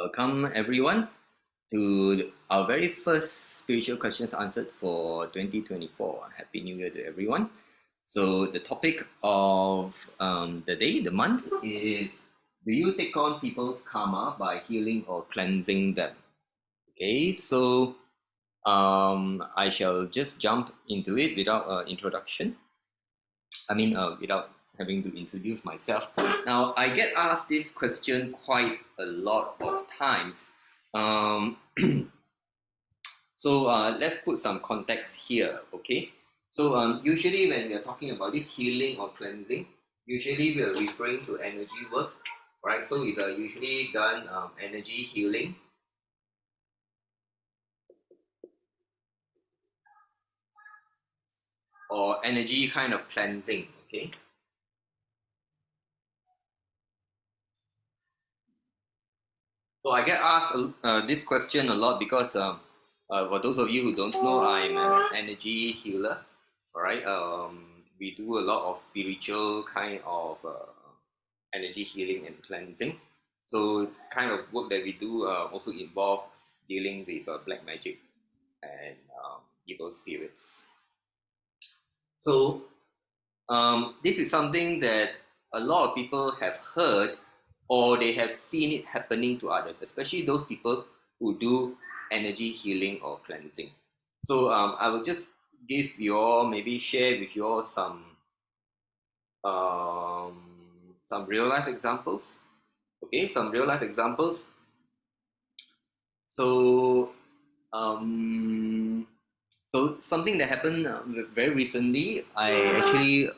Welcome everyone to our very first spiritual questions answered for 2024. Happy New Year to everyone. So the topic of the day, the month is, do you take on people's karma by healing or cleansing them? Okay, so I shall just jump into it without introduction. Without having to introduce myself. Now, I get asked this question quite a lot of times. So let's put some context here, okay? So usually when we are talking about this healing or cleansing, usually we are referring to energy work, right? So it's usually done energy healing or energy kind of cleansing, okay? So I get asked this question a lot because for those of you who don't know, I'm an energy healer. All right, we do a lot of spiritual kind of energy healing and cleansing. So kind of work that we do also involve dealing with black magic and evil spirits. So this is something that a lot of people have heard or they have seen it happening to others, especially those people who do energy healing or cleansing. So I will just give you all, maybe share with you all some real life examples. Okay, some real life examples. So something that happened very recently, I actually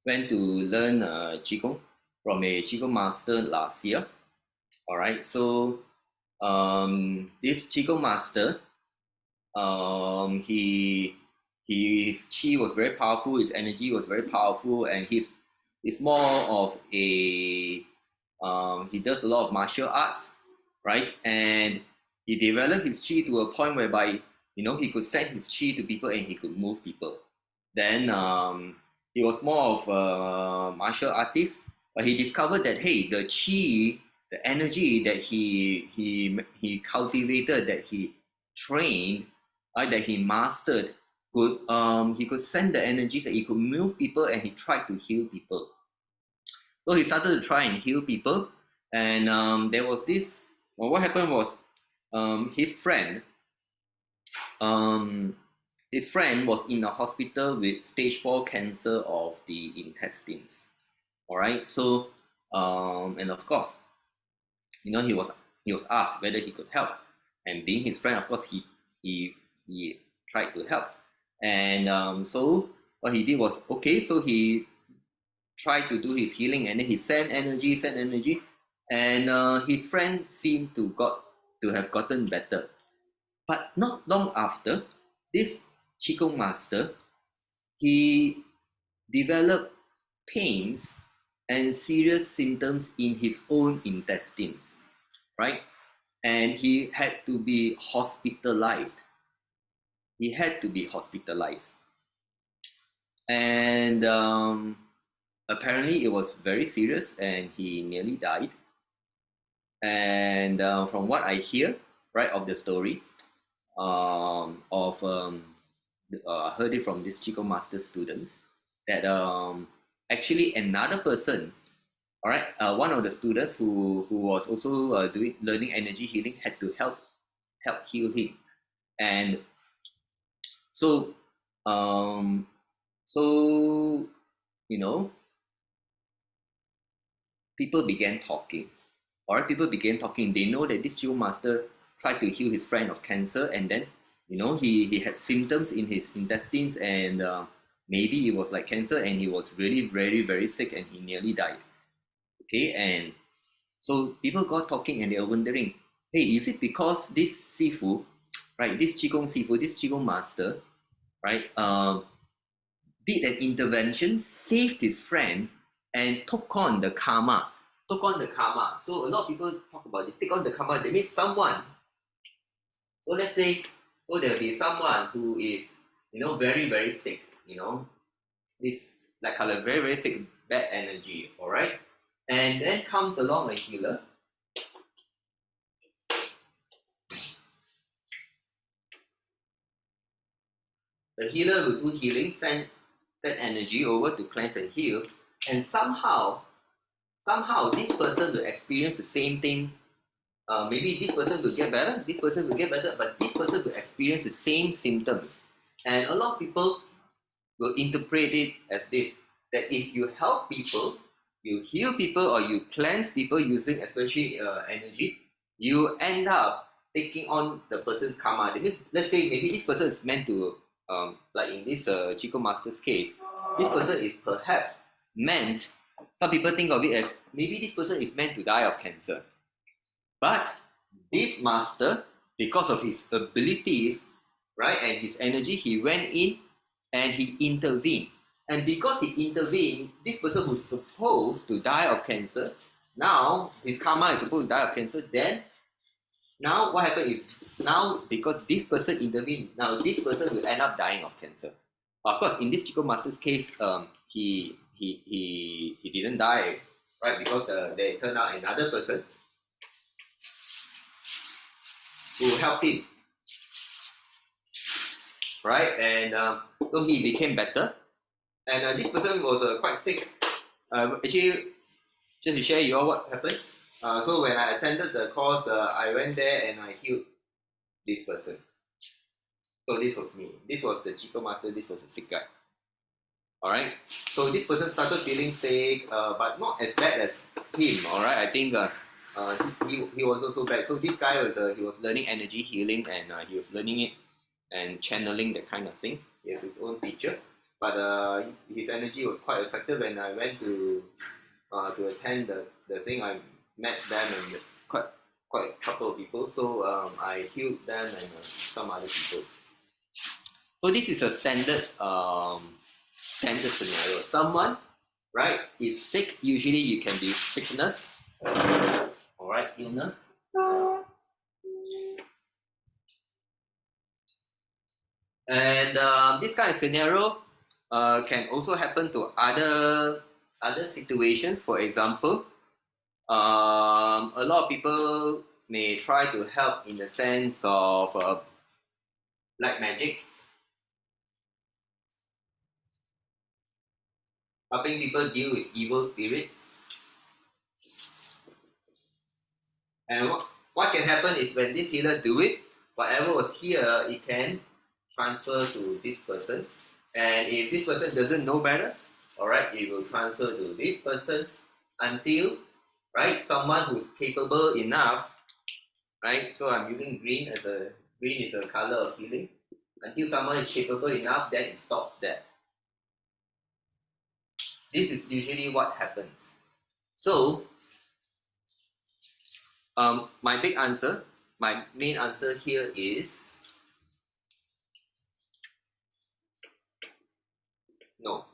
went to learn Qigong from a Qigong master last year. All right, so this Qigong master, his chi was very powerful, his energy was very powerful, and he's more of a he does a lot of martial arts, right? And he developed his chi to a point whereby he could send his chi to people and he could move people. Then he was more of a martial artist, but he discovered that hey, the chi, the energy that he cultivated, that he trained, right, that he mastered, could he could send the energies that he could move people and he tried to heal people. So he started to try and heal people, and there was this. Well, what happened was his friend. His friend was in a hospital with stage 4 cancer of the intestines. All right, so and of course, he was asked whether he could help, and being his friend, of course, he tried to help, and so what he did was okay. So he tried to do his healing, and then he sent energy, and his friend seemed to have gotten better. But not long after, this Qigong master, he developed pains and serious symptoms in his own intestines, right? And he had to be hospitalized. And apparently it was very serious and he nearly died. And from what I hear, right, of the story, I heard it from this Qigong master students, that actually another person, all right, one of the students who was also learning energy healing had to help heal him. And so people began talking. All right, people began talking. They know that this Qigong master tried to heal his friend of cancer, and then he had symptoms in his intestines, and maybe it was like cancer, and he was really very, very sick, and he nearly died. Okay, and so people got talking, and they were wondering, hey, is it because this sifu, right, this Qigong master, right, did an intervention, saved his friend, and took on the karma. So a lot of people talk about this, take on the karma. That means someone. So let's say, so there'll be someone who is, very, very sick, this like color, very, very sick, bad energy, all right? And then comes along a healer, The healer will do healing, send energy over to cleanse and heal, and somehow this person will experience the same thing. Maybe this person will get better, this person will get better, but this person will experience the same symptoms. And a lot of people will interpret it as this, that if you help people, you heal people, or you cleanse people using especially energy, you end up taking on the person's karma. That means, let's say maybe this person is meant to, like in this Chico Master's case, this person is perhaps meant, some people think of it as maybe this person is meant to die of cancer. But this master, because of his abilities, right, and his energy, he went in and he intervened. And because he intervened, this person who's supposed to die of cancer, now his karma is supposed to die of cancer, then now what happened is, now because this person intervened, now this person will end up dying of cancer. Of course, in this Chico Master's case, he didn't die, right, because they turned out another person who helped him, right? And so he became better. And this person was quite sick. Actually, just to share you all what happened. So when I attended the course, I went there and I healed this person. So this was me. This was the Chico Master. This was a sick guy. All right. So this person started feeling sick, but not as bad as him. All right. I think he was also bad. So this guy was he was learning energy healing, and he was learning it and channeling that kind of thing. He has his own teacher, but his energy was quite effective. When I went to attend the thing, I met them and quite a couple of people. So I healed them and some other people. So this is a standard scenario. Someone, right, is sick. Usually you can be sickness, all right, illness. And this kind of scenario can also happen to other situations. For example, a lot of people may try to help in the sense of black magic, helping people deal with evil spirits. And what can happen is, when this healer do it, whatever was here, it can transfer to this person. And if this person doesn't know better, all right, it will transfer to this person until, right, someone who's capable enough, right? So I'm using green as green is a color of healing. Until someone is capable enough, then it stops there. This is usually what happens. So, my main answer here is no.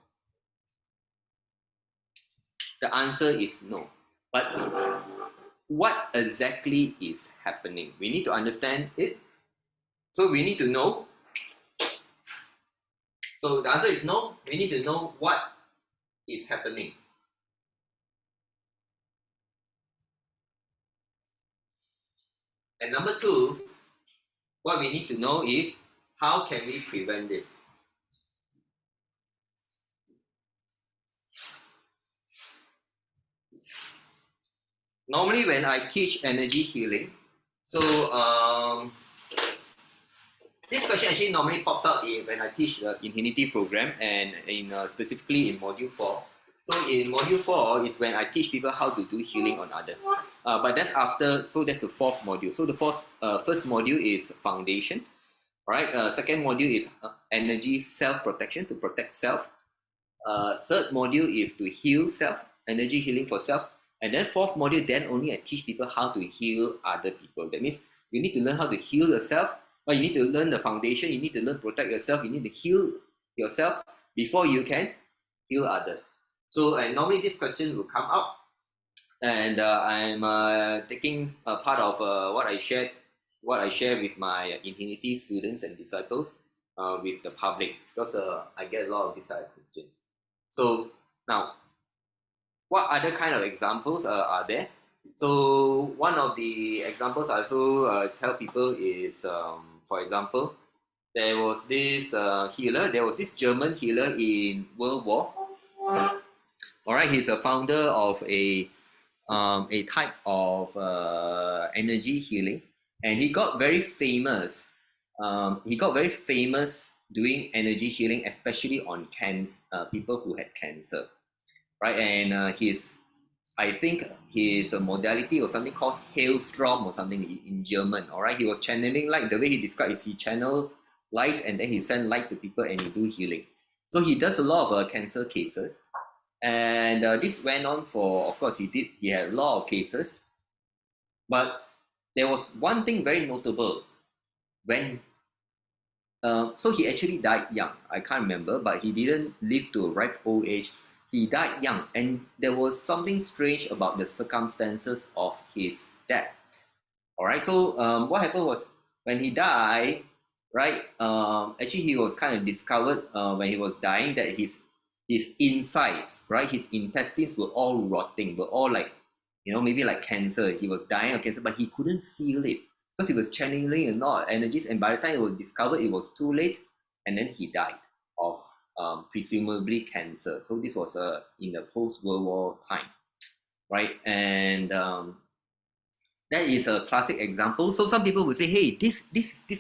The answer is no. But what exactly is happening? We need to understand it. So we need to know. So the answer is no. We need to know what is happening. And number two, what we need to know is, how can we prevent this? Normally when I teach energy healing, so this question actually normally pops out when I teach the Infinity program, and specifically in module 4. So in module 4 is when I teach people how to do healing on others. But that's after, so that's the fourth module. So the first module is foundation. All right. Second module is energy self-protection, to protect self. Third module is to heal self, energy healing for self. And then fourth module, then only I teach people how to heal other people. That means you need to learn how to heal yourself, but you need to learn the foundation. You need to learn protect yourself. You need to heal yourself before you can heal others. So normally this question will come up, and I'm taking a part of what I share with my Infinity students and disciples with the public, because I get a lot of these type of questions. So now, what other kind of examples are there? So one of the examples I also tell people is, for example, there was this healer. There was this German healer in World War. All right, he's a founder of a type of energy healing, and he got very famous. He got very famous doing energy healing, especially on cancer, people who had cancer, right? And I think his modality or something called hailstorm or something in German. All right, he was channeling light. The way he described is he channel light and then he send light to people and he do healing. So he does a lot of cancer cases, and this went on for, of course, he had a lot of cases, but there was one thing very notable when so he actually died young. I can't remember, but he didn't live to a ripe old age. He died young, and there was something strange about the circumstances of his death. All right. So what happened was when he died, right? Actually, he was kind of discovered when he was dying that his insides, right, his intestines were all rotting, were all like, maybe like cancer. He was dying of cancer, but he couldn't feel it because he was channeling a lot of energies. And by the time it was discovered, it was too late, and then he died of presumably cancer. So this was in the post-World War time, right? And that is a classic example. So some people will say, hey, this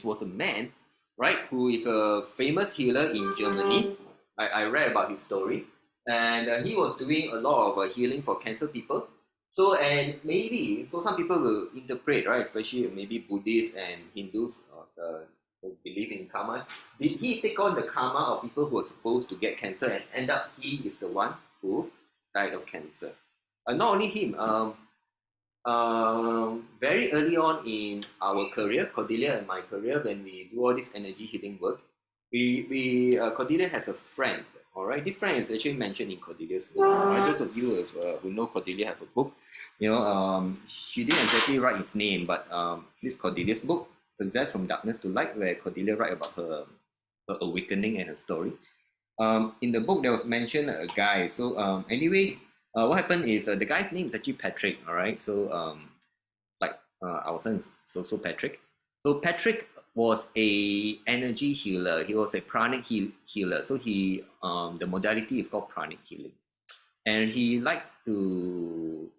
was a man, right, who is a famous healer in Germany. I read about his story, and he was doing a lot of healing for cancer people. So, and maybe, so some people will interpret, right, especially maybe Buddhists and Hindus who believe in karma. Did he take on the karma of people who were supposed to get cancer and end up he is the one who died of cancer? Not only him, very early on in our career, Cordelia and my career, when we do all this energy healing work, Cordelia has a friend. All right, this friend is actually mentioned in Cordelia's book. Right? Those of you who know Cordelia have a book. She didn't exactly write his name, but this Cordelia's book, Possessed from Darkness to Light, where Cordelia write about her awakening and her story. In the book, there was mentioned a guy. So anyway, what happened is the guy's name is actually Patrick. All right, so like our son is also Patrick. So Patrick was a energy healer. He was a pranic healer. So the modality is called pranic healing, and he liked to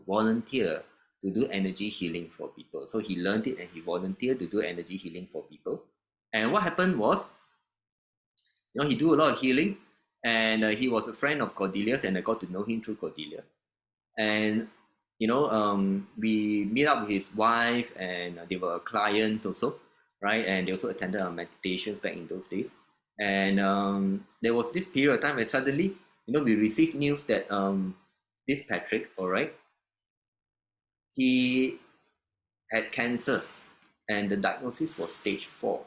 volunteer to do energy healing for people. So he learned it and he volunteered to do energy healing for people. And what happened was, he do a lot of healing, and he was a friend of Cordelia's, and I got to know him through Cordelia. And we meet up with his wife, and they were clients also, right? And they also attended our meditations back in those days. And there was this period of time where suddenly, we received news that this Patrick, all right, he had cancer, and the diagnosis was stage 4.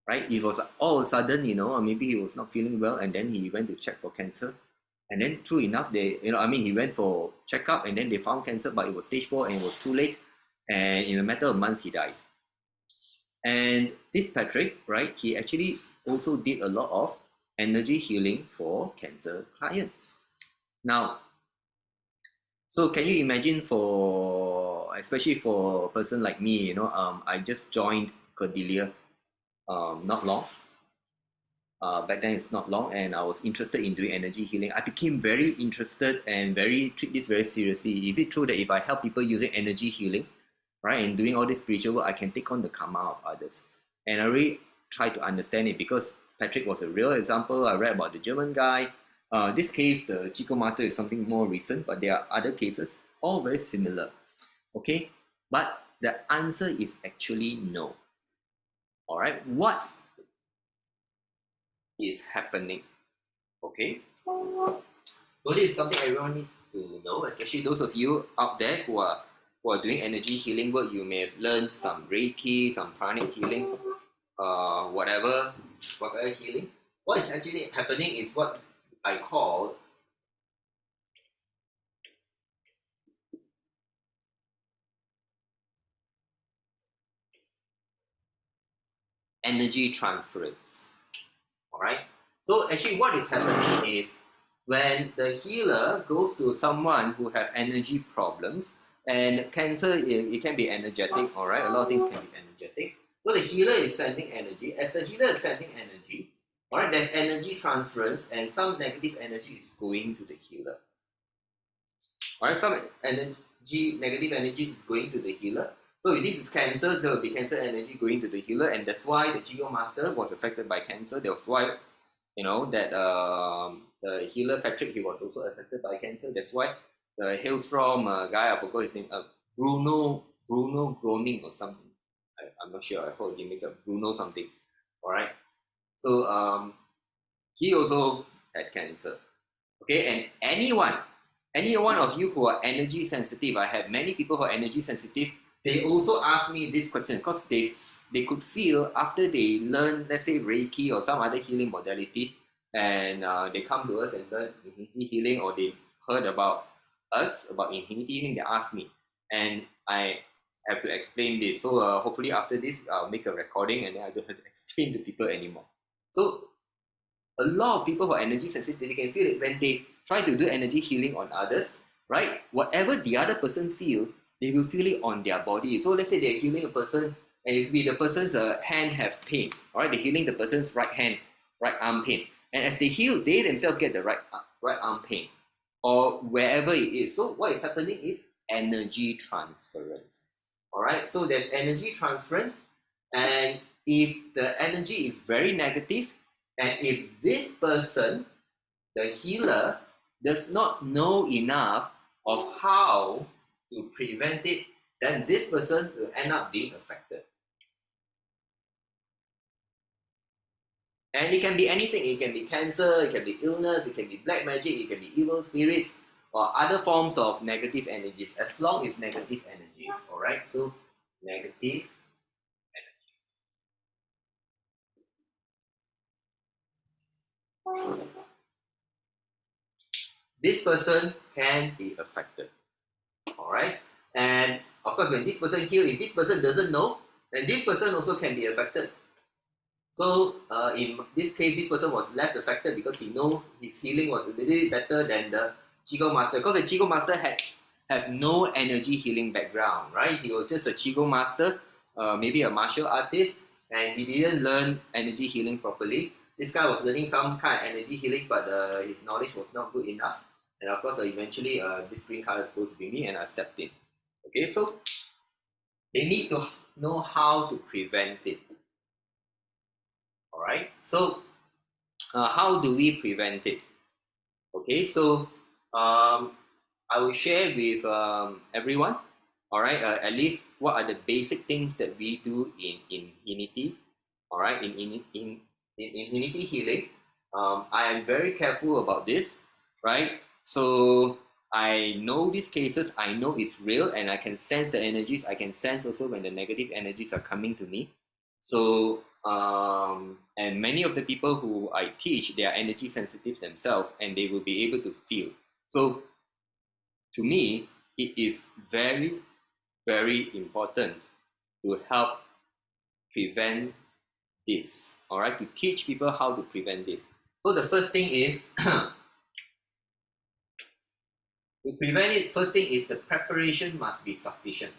Right? It was all of a sudden, maybe he was not feeling well, and then he went to check for cancer. And then, true enough, he went for checkup, and then they found cancer, but it was stage 4 and it was too late. And in a matter of months, he died. And this Patrick, right, he actually also did a lot of energy healing for cancer clients. Now, so can you imagine especially for a person like me, I just joined Cordelia not long. Back then it's not long, and I was interested in doing energy healing. I became very interested and treat this very seriously. Is it true that if I help people using energy healing, right, and doing all this spiritual work, I can take on the karma of others? And I really tried to understand it, because Patrick was a real example. I read about the German guy. This case, the Chico Master, is something more recent, but there are other cases, all very similar. Okay, but the answer is actually no. All right, what is happening? Okay, so this is something everyone needs to know, especially those of you out there who are doing energy healing work. You may have learned some Reiki, some pranic healing, whatever healing. What is actually happening is what I call energy transference. All right, so actually what is happening is, when the healer goes to someone who have energy problems, and cancer, it can be energetic, all right, a lot of things can be energetic. So the healer is sending energy. As the healer is sending energy, all right, there's energy transference, and some negative energy is going to the healer. All right, some energy, negative energy is going to the healer. So if this is cancer, there will be cancer energy going to the healer, and that's why the Qigong master was affected by cancer. That's why, that the healer Patrick, he was also affected by cancer. That's why the hailstorm guy, I forgot his name, Bruno Groening or something. I'm not sure. I hope he makes up Bruno something. All right. So he also had cancer. Okay, and any one of you who are energy sensitive, I have many people who are energy sensitive. They also ask me this question because they could feel after they learn, let's say Reiki or some other healing modality, and they come to us and learn infinity healing, or they heard about us about infinity healing. They ask me, and I have to explain this. So hopefully after this, I'll make a recording, and then I don't have to explain to people anymore. So a lot of people who are energy sensitive, they can feel it when they try to do energy healing on others, right? Whatever the other person feel, they will feel it on their body. So let's say they're healing a person, and if the person's hand have pain, all right, they're healing the person's right hand, right arm pain, and as they heal, they themselves get the right arm pain, or wherever it is. So what is happening is energy transference. All right, so there's energy transference, and if the energy is very negative, and if this person, the healer, does not know enough of how to prevent it, then this person will end up being affected. And it can be anything. It can be cancer, it can be illness, it can be black magic, it can be evil spirits, or other forms of negative energies, as long as negative energies. All right, so negative. This person can be affected. All right, and of course, when this person heals, if this person doesn't know, then this person also can be affected. So in this case, this person was less affected because he know his healing was a little bit better than the Qigong master, because the Qigong master have no energy healing background, right? He was just a Qigong master, maybe a martial artist, and he didn't learn energy healing properly. This guy was learning some kind of energy healing, but his knowledge was not good enough. And of course, eventually, this green color is supposed to be me, and I stepped in. Okay, so they need to know how to prevent it. All right, so how do we prevent it? Okay, so I will share with everyone, all right, at least what are the basic things that we do in infinity, all right, in infinity healing. I am very careful about this, right? So I know these cases, I know it's real, and I can sense the energies. I can sense also when the negative energies are coming to me. So and many of the people who I teach, they are energy sensitive themselves, and they will be able to feel. So to me, it is very, very important to help prevent this. All right, to teach people how to prevent this. So the first thing is to prevent it. First thing is the preparation must be sufficient.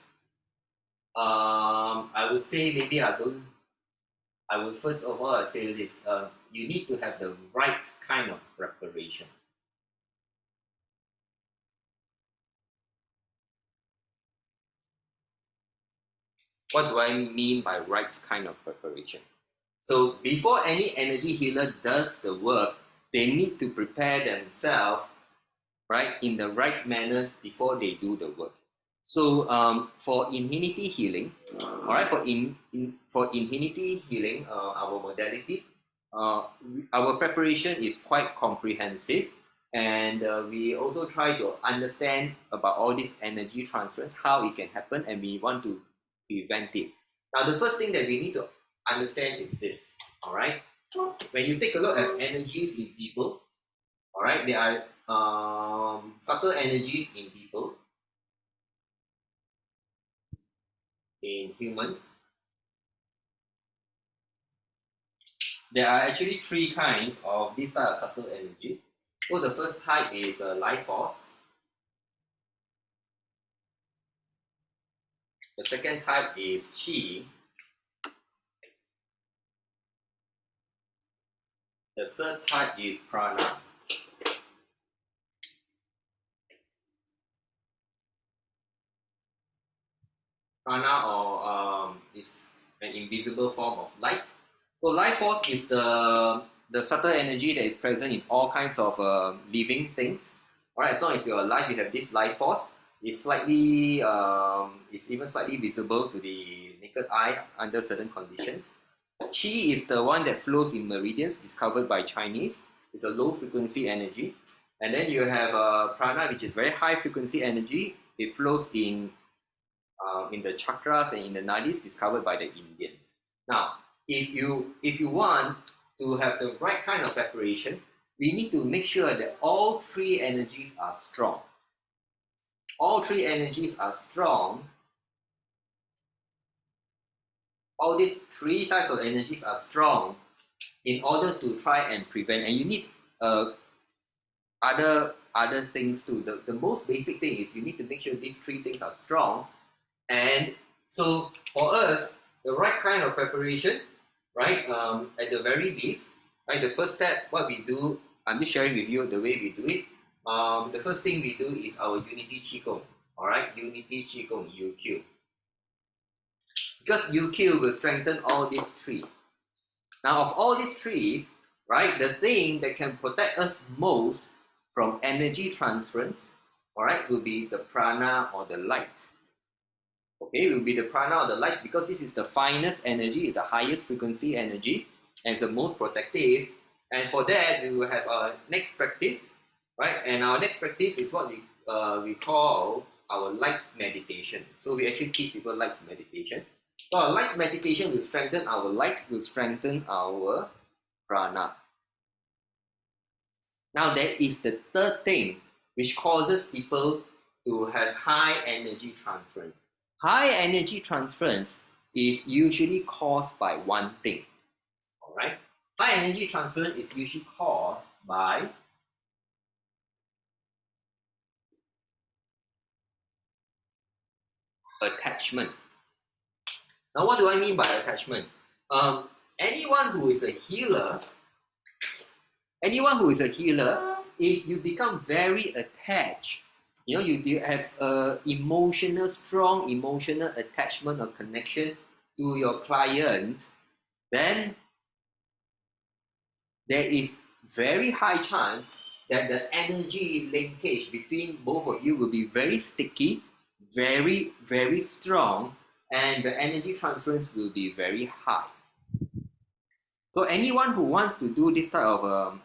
I would say maybe I will first of all say this: you need to have the right kind of preparation. What do I mean by right kind of preparation? So before any energy healer does the work, they need to prepare themselves, right, in the right manner before they do the work. So for infinity healing, all right, for infinity healing, our modality, our preparation is quite comprehensive, and we also try to understand about all these energy transfers, how it can happen, and we want to prevent it. Now, the first thing that we need to understand is this, all right? When you take a look at energies in people, all right, there are subtle energies in people, in humans. There are actually three kinds of these type of subtle energies. So the first type is life force. The second type is qi. The third type is prana. Prana or is an invisible form of light. So life force is the subtle energy that is present in all kinds of living things. All right, as long as you're alive, you have this life force. It's even slightly visible to the naked eye under certain conditions. Qi is the one that flows in meridians, discovered by Chinese. It's a low frequency energy. And then you have prana, which is very high frequency energy. It flows in the chakras and in the nadis, discovered by the Indians. Now, if you want to have the right kind of preparation, we need to make sure that all three energies are strong. All three energies are strong. All these three types of energies are strong in order to try and prevent. And you need other things too. The most basic thing is you need to make sure these three things are strong. And so for us, the right kind of preparation, right, at the very least, right, the first step, what we do, I'm just sharing with you the way we do it. The first thing we do is our Unity Qigong, all right, Unity Qigong, UQ. Because UQ will strengthen all these three. Now, of all these three, right, the thing that can protect us most from energy transference, all right, will be the prana or the light. Okay, it will be the prana or the light, because this is the finest energy, it's the highest frequency energy, and it's the most protective. And for that, we will have our next practice, right? And our next practice is what we call our light meditation. So we actually teach people light meditation. So our light meditation will strengthen our light, will strengthen our prana. Now that is the third thing which causes people to have high energy transference. High energy transference is usually caused by one thing. All right? High energy transference is usually caused by attachment. Now, what do I mean by attachment? Anyone who is a healer, if you become very attached, you have a strong emotional attachment or connection to your client, then there is very high chance that the energy linkage between both of you will be very sticky, very, very strong, and the energy transference will be very high. So anyone who wants to do this type of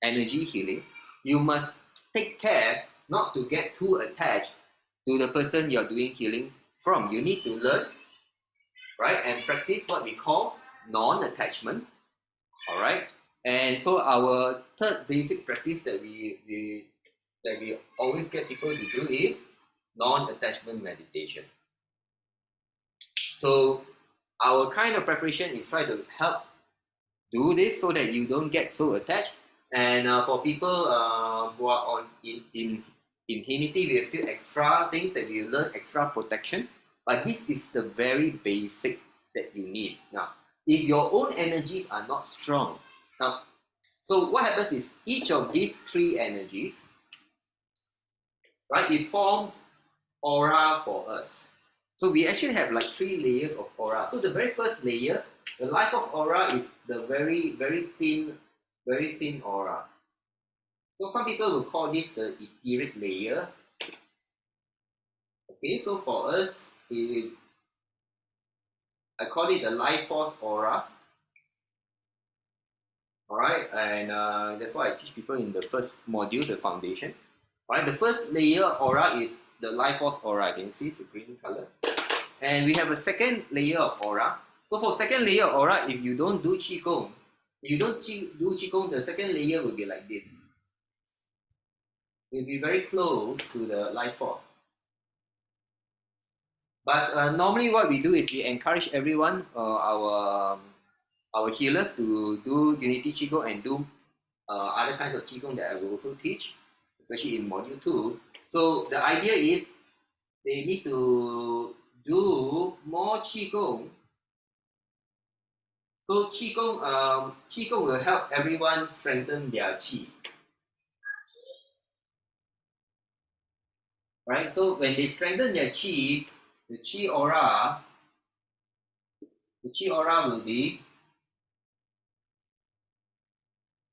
energy healing, you must take care not to get too attached to the person you're doing healing from. You need to learn, right, and practice what we call non-attachment. All right, and so our third basic practice that we always get people to do is non-attachment meditation. So our kind of preparation is try to help do this so that you don't get so attached. And for people who are on in Unity, we have still extra things that we learn, extra protection. But this is the very basic that you need. Now, if your own energies are not strong, now, so what happens is each of these three energies, right, it forms aura for us. So we actually have like 3 layers of aura. So the very first layer, the life force aura, is the very, very thin aura. So some people will call this the etheric layer. Okay, so for us, I call it the life force aura. All right, and that's why I teach people in the first module, the foundation. All right, the first layer aura is the life force aura. Can you see the green color? And we have a second layer of aura. So for second layer of aura, if you don't do Qigong, do Qigong, the second layer will be like this. It will be very close to the life force. But normally what we do is we encourage everyone, our healers, to do Unity Qigong and do other kinds of Qigong that I will also teach, especially in module 2. So the idea is they need to do more Qigong So Qigong will help everyone strengthen their Qi. Right? So when they strengthen their Qi, the Qi aura, the Qi aura will be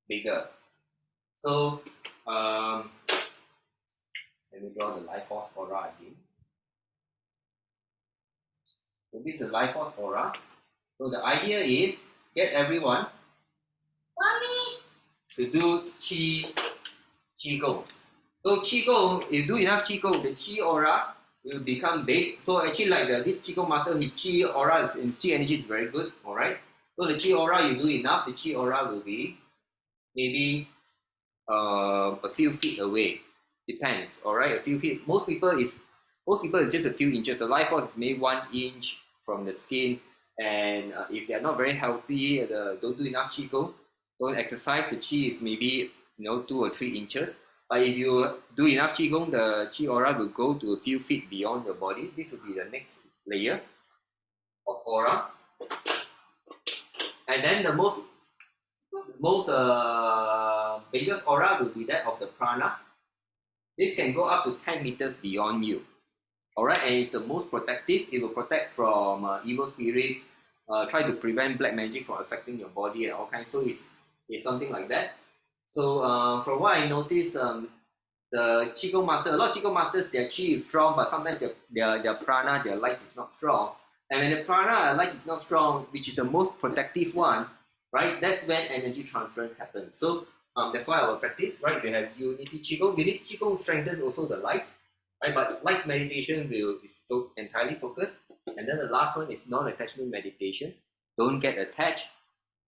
bigger. So let me draw the life force aura again. So this is the life force aura. So the idea is get everyone to do Qigong. So Qigong, if you do enough Qigong, the Qi aura will become big. So actually like this Qigong master, his Qi aura and his Qi energy is very good, alright? So the Qi aura, you do enough, the Qi aura will be maybe a few feet away. Depends, alright? A few feet. Most people is just a few inches. The life force is maybe 1 inch from the skin. And if they are not very healthy, don't do enough Qigong, don't exercise, the Qi is maybe 2 or 3 inches. But if you do enough Qigong, the Qi aura will go to a few feet beyond your body. This will be the next layer of aura. And then the most biggest aura will be that of the prana. This can go up to 10 meters beyond you. Alright, and it's the most protective. It will protect from evil spirits, try to prevent black magic from affecting your body and all kinds. So it's something like that. So from what I noticed, the Qigong master, a lot of Qigong masters, their Qi is strong, but sometimes their prana, their light is not strong. And when the prana light is not strong, which is the most protective one, right? That's when energy transference happens. So that's why our practice, right? We have unity Qigong. Unity Qigong strengthens also the light, right? But light meditation is entirely focused. And then the last one is non-attachment meditation. Don't get attached,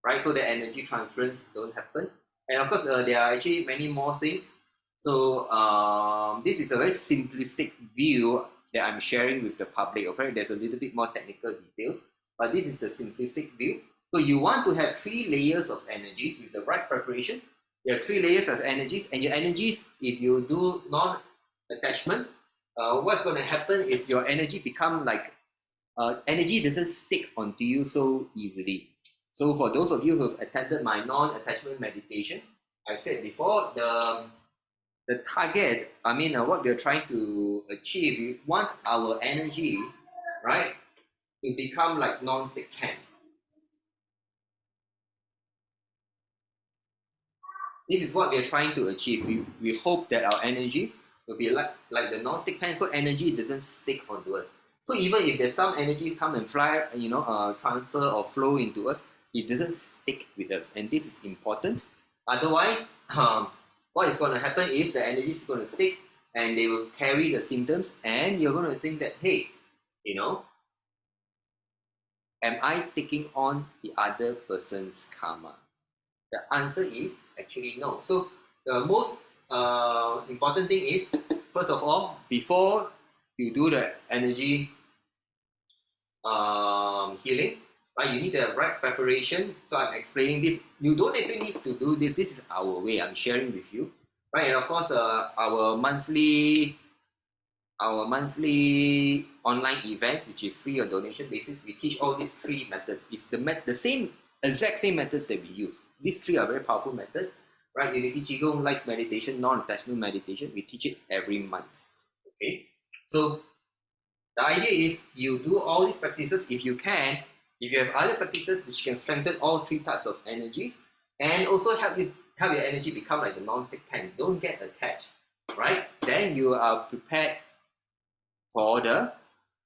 right? So the energy transference don't happen. And of course, there are actually many more things. So this is a very simplistic view that I'm sharing with the public. Okay, there's a little bit more technical details, but this is the simplistic view. So you want to have 3 layers of energies with the right preparation. You have 3 layers of energies, and your energies, if you do non-attachment, what's going to happen is your energy become like energy doesn't stick onto you so easily. So for those of you who have attended my non-attachment meditation, I said before, the target, what we're trying to achieve, we want our energy, right, to become like non-stick pan. This is what we're trying to achieve. We hope that our energy will be like the non-stick pan, so energy doesn't stick onto us. So even if there's some energy come and fly, transfer or flow into us, it doesn't stick with us, and this is important. Otherwise, what is going to happen is the energy is going to stick, and they will carry the symptoms, and you're going to think that, hey, am I taking on the other person's karma? The answer is actually no. So the most important thing is, first of all, before you do the energy healing, right, you need the right preparation. So I'm explaining this. You don't actually need to do this. This is our way. I'm sharing with you, right? And of course, our monthly online events, which is free or donation basis, we teach all these 3 methods. It's the exact same methods that we use. These 3 are very powerful methods, right? Unity Qigong, light meditation, non-attachment meditation. We teach it every month. Okay, so the idea is you do all these practices if you can. If you have other practices which can strengthen all 3 types of energies and also help your energy become like the non-stick pan. Don't get attached, right? Then you are prepared for the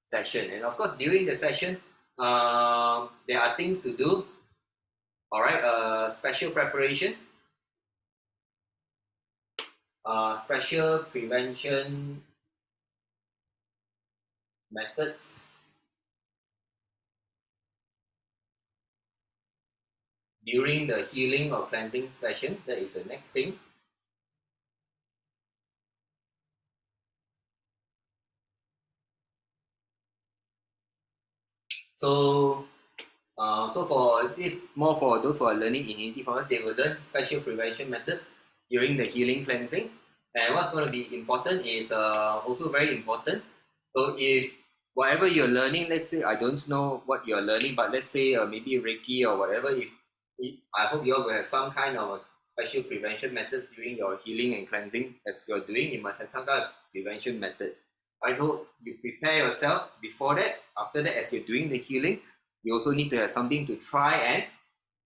session. And of course, during the session, there are things to do. All right, special preparation, special prevention methods. During the healing or cleansing session, that is the next thing. So for this, more for those who are learning immunity from us, they will learn special prevention methods during the healing cleansing. And what's going to be important is also very important. So if whatever you're learning, let's say I don't know what you're learning, but let's say maybe Reiki or whatever. If I hope you all will have some kind of special prevention methods during your healing and cleansing as you're doing. You must have some kind of prevention methods. Right, so you prepare yourself before that. After that, as you're doing the healing, you also need to have something to try and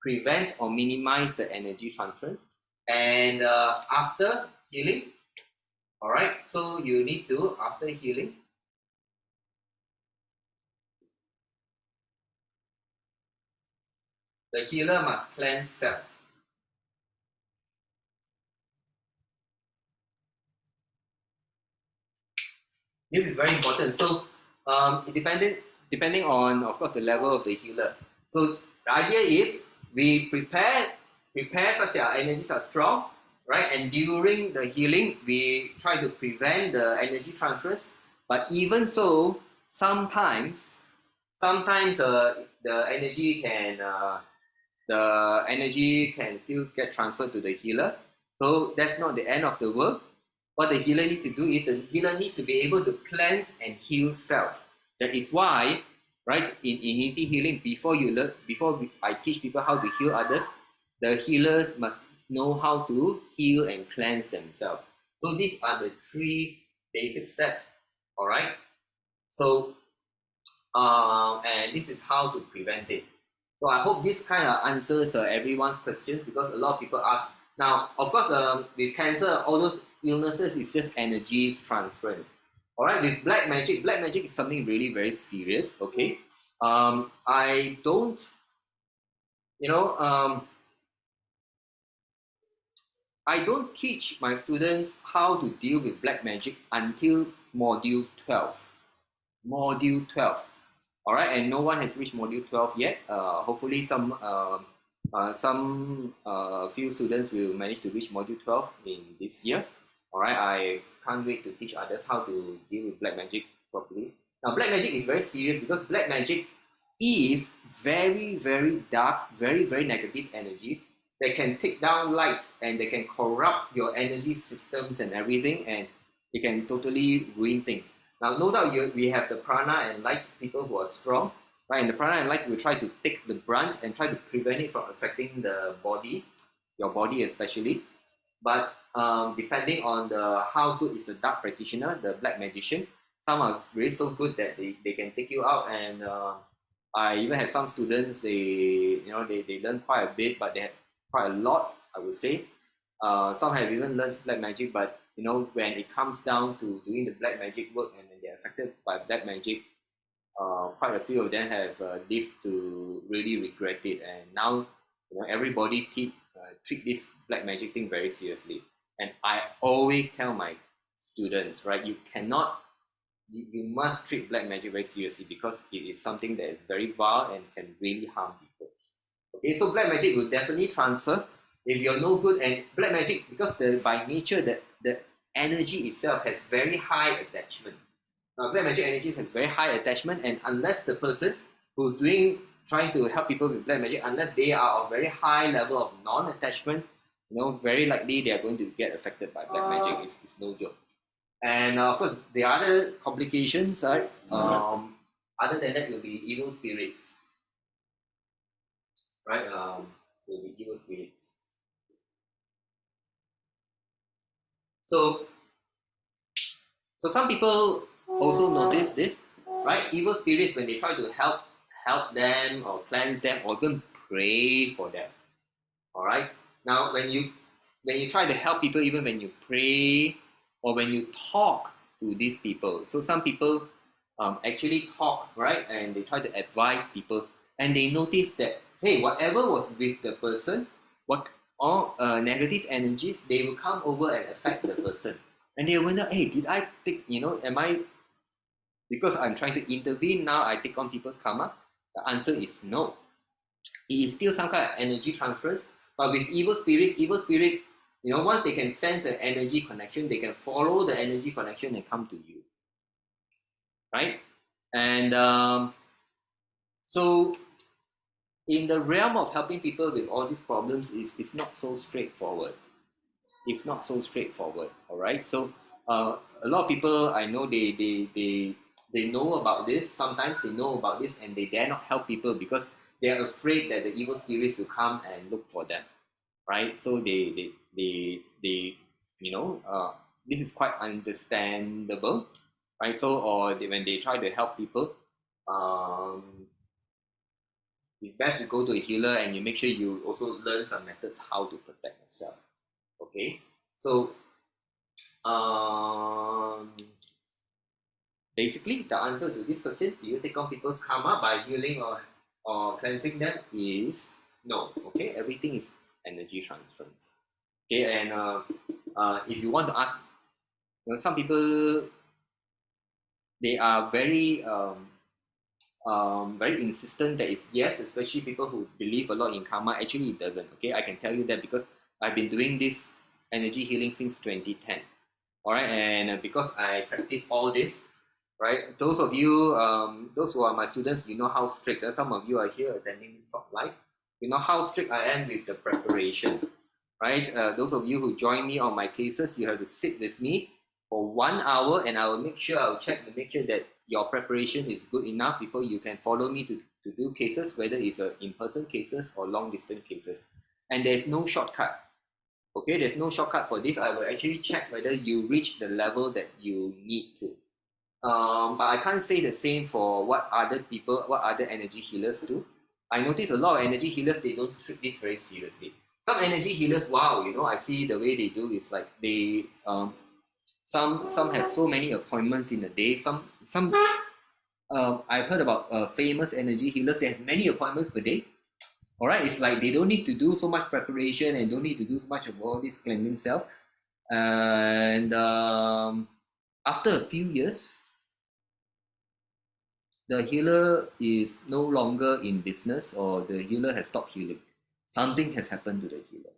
prevent or minimize the energy transference. And after healing, all right, so you need to, after healing, the healer must cleanse self. This is very important. So, depending on, of course, the level of the healer. So the idea is we prepare such that our energies are strong, right? And during the healing, we try to prevent the energy transfers. But even so, sometimes the energy can still get transferred to the healer. So that's not the end of the world. What the healer needs to do is the healer needs to be able to cleanse and heal self. That is why, right, in immunity healing, before I teach people how to heal others, the healers must know how to heal and cleanse themselves. So these are the three basic steps. All right. So and this is how to prevent it. So I hope this kind of answers everyone's questions, because a lot of people ask. Now, of course, with cancer, all those illnesses is just energy transference. All right, with black magic is something really very serious. Okay, I don't, you know, I don't teach my students how to deal with black magic until module 12. Module 12. All right, and no one has reached module 12 yet. Hopefully, some few students will manage to reach module 12 in this year. All right, I can't wait to teach others how to deal with black magic properly. Now, black magic is very serious because black magic is very, very dark, very, very negative energies. They can take down light and they can corrupt your energy systems and everything, and it can totally ruin things. Now, no doubt we have the prana and light people who are strong, right? And the prana and light will try to take the brunt and try to prevent it from affecting the body, your body especially. But depending on how good is the dark practitioner, the black magician, some are really so good that they can take you out. And I even have some students, they learn quite a bit, but they have quite a lot, I would say. Some have even learned black magic, but when it comes down to doing the black magic work and they're affected by black magic, quite a few of them have lived to really regret it. And now, everybody treat this black magic thing very seriously. And I always tell my students, right, you must treat black magic very seriously, because it is something that is very vile and can really harm people. Okay, so black magic will definitely transfer if you're no good. And black magic, because by nature the energy itself has very high attachment. Now, black magic energies have very high attachment, and unless the person who's trying to help people with black magic, unless they are of very high level of non-attachment, very likely they are going to get affected by black magic. It's no joke. And of course, the other complications, right? Other than that, will be evil spirits, right? Will be evil spirits. So some people also notice this, right? Evil spirits, when they try to help them or cleanse them or even pray for them. All right. Now, when you try to help people, even when you pray or when you talk to these people, so some people actually talk, right, and they try to advise people, and they notice that, hey, whatever was with the person, what all negative energies, they will come over and affect the person, and they wonder, hey, did I take, am I, because I'm trying to intervene now, I take on people's karma? The answer is no. It is still some kind of energy transference. But with evil spirits, once they can sense an energy connection, they can follow the energy connection and come to you, right? And so in the realm of helping people with all these problems, it's not so straightforward. It's not so straightforward, all right? So a lot of people, I know, they they know about this. Sometimes they know about this and they dare not help people because they are afraid that the evil spirits will come and look for them, right? So they this is quite understandable, right? So or when they try to help people, um, it's best to go to a healer and you make sure you also learn some methods how to protect yourself. Okay, so um, basically the answer to this question, do you take on people's karma by healing or cleansing them, is no. Okay, everything is energy transference. Okay, and if you want to ask, some people, they are very insistent that it's yes, especially people who believe a lot in karma. Actually, it doesn't. Okay, I can tell you that because I've been doing this energy healing since 2010. All right, and because I practice all this, right? Those of you, those who are my students, you know how strict. Some of you are here attending this talk live. You know how strict I am with the preparation, right? Those of you who join me on my cases, you have to sit with me for 1 hour, and I will make sure I'll check to make sure that your preparation is good enough before you can follow me to do cases, whether it's in-person cases or long-distance cases. And there's no shortcut. Okay, there's no shortcut for this. I will actually check whether you reach the level that you need to. But I can't say the same for what other energy healers do. I notice a lot of energy healers, they don't treat this very seriously. Some energy healers, wow, I see the way they do is like they some have so many appointments in a day. Some I've heard about famous energy healers. They have many appointments per day. All right, it's like they don't need to do so much preparation and don't need to do so much of all this cleansing self. And after a few years, the healer is no longer in business or the healer has stopped healing. Something has happened to the healer,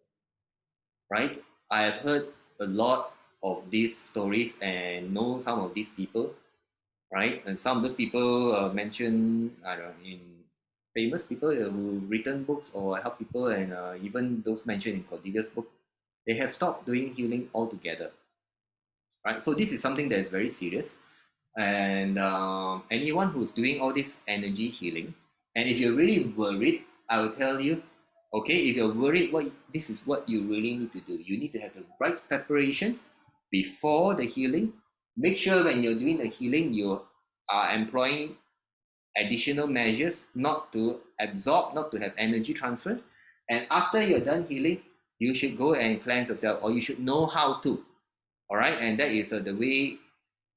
right? I have heard a lot of these stories and know some of these people, right? And some of those people mentioned, I don't know, in famous people who written books or help people, and even those mentioned in Cordelia's book, they have stopped doing healing altogether, right? So this is something that is very serious. And anyone who's doing all this energy healing, and if you're really worried, I will tell you, okay, if you're worried, this is what you really need to do. You need to have the right preparation before the healing. Make sure when you're doing the healing, you are employing additional measures not to absorb, not to have energy transfer. And after you're done healing, you should go and cleanse yourself, or you should know how to. All right, and that is the way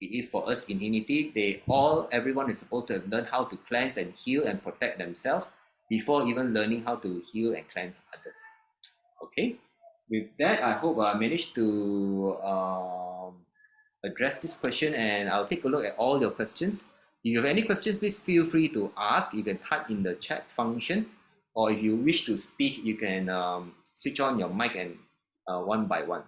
it is for us in Unity. Everyone is supposed to have learned how to cleanse and heal and protect themselves before even learning how to heal and cleanse others. Okay, with that, I hope I managed to address this question, and I'll take a look at all your questions. If you have any questions, please feel free to ask. You can type in the chat function, or if you wish to speak, you can switch on your mic and one by one.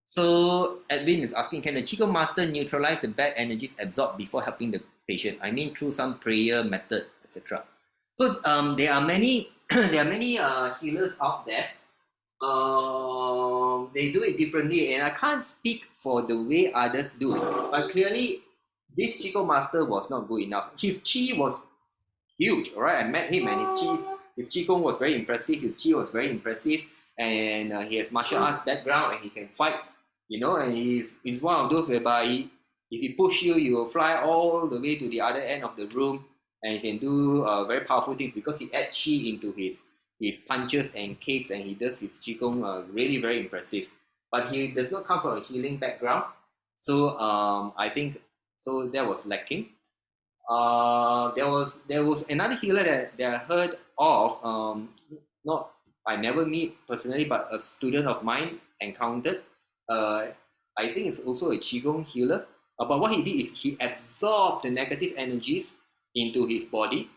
So Edwin is asking, can the Qigong master neutralize the bad energies absorbed before helping the patient? I mean, through some prayer method, etc. So there are many healers out there. They do it differently, and I can't speak for the way others do it. But clearly, this Qigong master was not good enough. His Qi was huge, all right? I met him, and his Qigong was very impressive. His Qi was very impressive, and he has martial arts background, and he can fight, and he's one of those whereby if he push you, you will fly all the way to the other end of the room, and he can do very powerful things because he adds Qi into his punches and kicks, and he does his Qigong really very impressive. But he does not come from a healing background, so I think so that was lacking. There was another healer that I heard of. Not I never meet personally, but a student of mine encountered. I think it's also a Qigong healer. But what he did is he absorbed the negative energies into his body,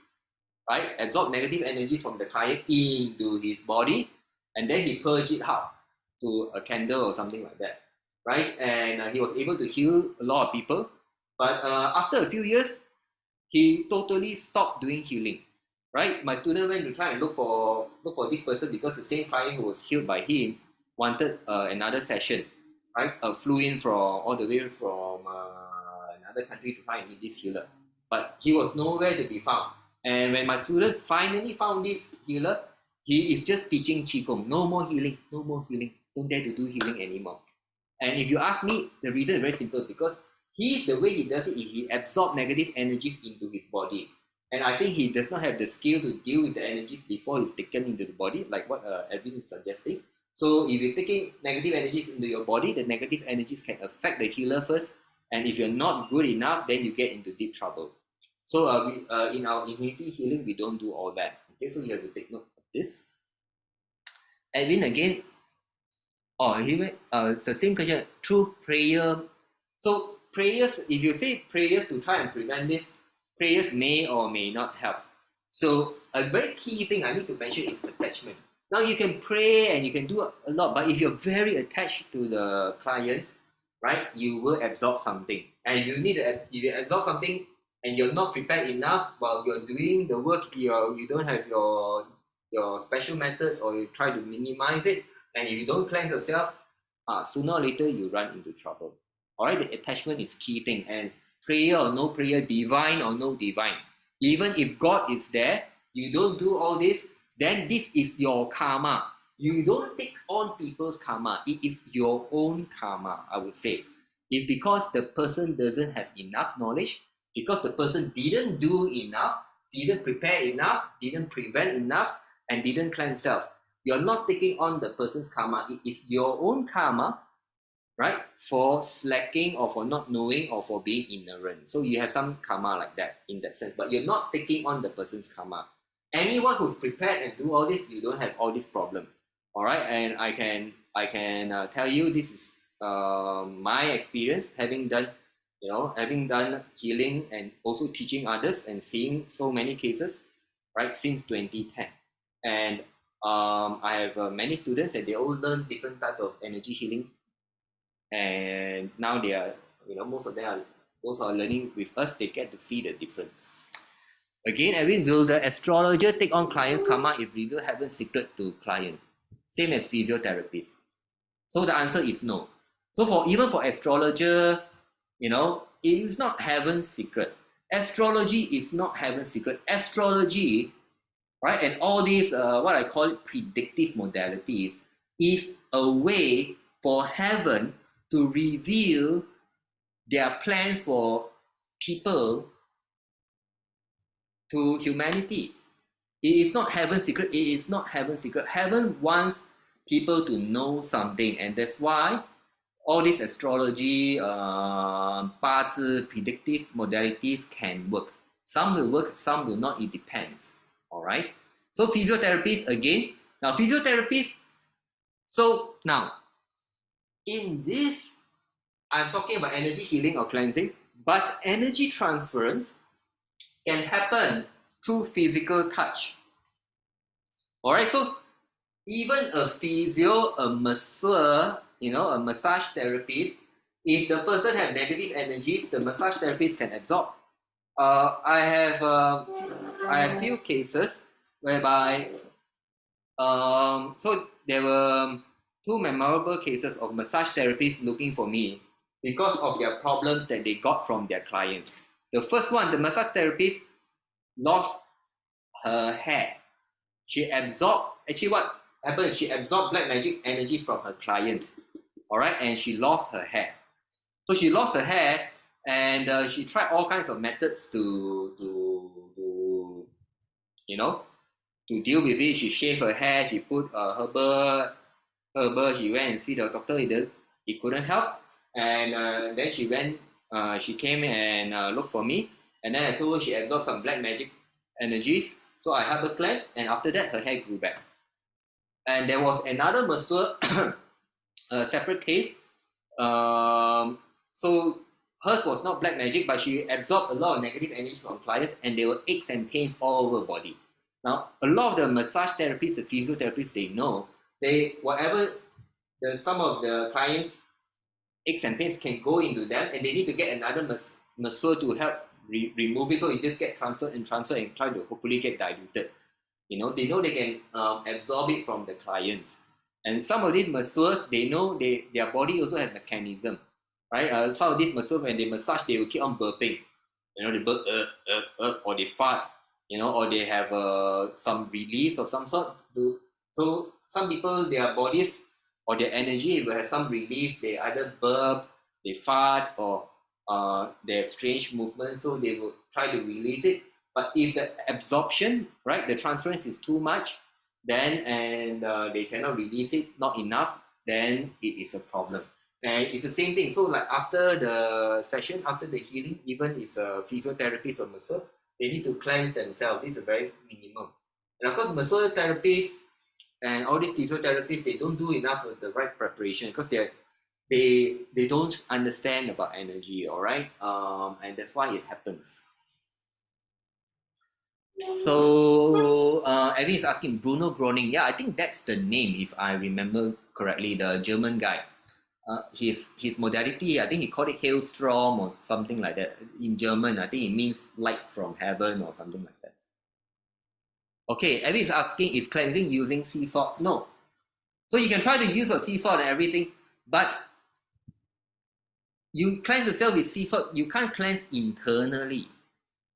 right? Absorbed negative energies from the client into his body, and then he purged it out to a candle or something like that, right? And he was able to heal a lot of people. But after a few years, he totally stopped doing healing, right? My student went to try and look for this person because the same client who was healed by him wanted another session, right? Flew in from all the way from another country to try and meet this healer. But he was nowhere to be found. And when my student finally found this healer, he is just teaching Qigong. No more healing, no more healing. Don't dare to do healing anymore. And if you ask me, the reason is very simple, because the way he does it is he absorbs negative energies into his body. And I think he does not have the skill to deal with the energies before it's taken into the body, like what Edwin is suggesting. So if you're taking negative energies into your body, the negative energies can affect the healer first. And if you're not good enough, then you get into deep trouble. So in our immunity healing, we don't do all that. Okay, so you have to take note of this. Edwin again. Oh, it's the same question. Through prayer. So prayers, if you say prayers to try and prevent this, prayers may or may not help. So a very key thing I need to mention is attachment. Now you can pray and you can do a lot, but if you're very attached to the client, right, you will absorb something. And you need to, if you absorb something and you're not prepared enough while you're doing the work, you don't have your special methods, or you try to minimize it, and if you don't cleanse yourself, sooner or later you run into trouble. All right, the attachment is key thing. And prayer or no prayer, divine or no divine, even if God is there, you don't do all this, then this is your karma. You don't take on people's karma. It is your own karma, I would say. It's because the person doesn't have enough knowledge, because the person didn't do enough, didn't prepare enough, didn't prevent enough, and didn't cleanse self. You're not taking on the person's karma. It is your own karma, right, for slacking or for not knowing or for being ignorant. So you have some karma like that in that sense, but you're not taking on the person's karma. Anyone who's prepared and do all this, you don't have all this problem. All right, and I can tell you this is my experience, having done healing and also teaching others and seeing so many cases, right, since 2010. And I have many students, and they all learn different types of energy healing. And now they are, most of them are, those who are learning with us, they get to see the difference. Again, Edwin, will the astrologer take on client's karma if reveal heaven's secret to client? Same as physiotherapists. So the answer is no. So even for astrologer, it is not heaven's secret. Astrology is not heaven's secret. Astrology, right, and all these what I call it predictive modalities, is a way for heaven to reveal their plans for people to humanity. It is not heaven's secret. It is not heaven's secret. Heaven wants people to know something, and that's why all these astrology, 八字, predictive modalities can work. Some will work, some will not. It depends. All right. So physiotherapists again. Now physiotherapists. So now, in this, I'm talking about energy healing or cleansing, but energy transference can happen through physical touch. All right. So even a physio, a masseur, a massage therapist, if the person has negative energies, the massage therapist can absorb. I have few cases whereby so there were two memorable cases of massage therapists looking for me because of their problems that they got from their clients. The first one, the massage therapist lost her hair. She absorbed, actually what happened, she absorbed black magic energies from her client. All right, and she lost her hair. So she lost her hair, and she tried all kinds of methods to deal with it. She shaved her hair, she put herbal, she went and see the doctor, it couldn't help. And then she came and looked for me, and then I told her she absorbed some black magic energies. So I helped her cleanse, and after that her hair grew back. And there was another masseur, a separate case. So hers was not black magic, but she absorbed a lot of negative energy from clients, and there were aches and pains all over her body. Now, a lot of the massage therapists, the physiotherapists, they know, some of the clients' aches and pains can go into them, and they need to get another masseur to help remove it, so it just get transferred and try to hopefully get diluted. They know they can absorb it from the clients. And some of these masseurs, they know their body also has mechanism. right? Some of these muscles, when they massage, they will keep on burping. They burp, or they fart, or they have some release of some sort. So some people, their bodies or their energy will have some release. They either burp, they fart, or they have strange movements. So they will try to release it. But if the absorption, right, the transference is too much, then and they cannot release it, not enough, then it is a problem. And it's the same thing. So like after the session, after the healing, even it's a physiotherapist or masseur, they need to cleanse themselves. This is a very minimum. And of course, masseur therapists and all these physiotherapists, they don't do enough of the right preparation because they don't understand about energy, all right? And that's why it happens. So Evan is asking Bruno Groening. Yeah, I think that's the name, if I remember correctly, the German guy. His modality, I think he called it hailstorm or something like that. In German, I think it means light from heaven or something like that. Okay, Evan is asking, is cleansing using sea salt? No. So you can try to use a sea salt and everything, but you cleanse yourself with sea salt, you can't cleanse internally,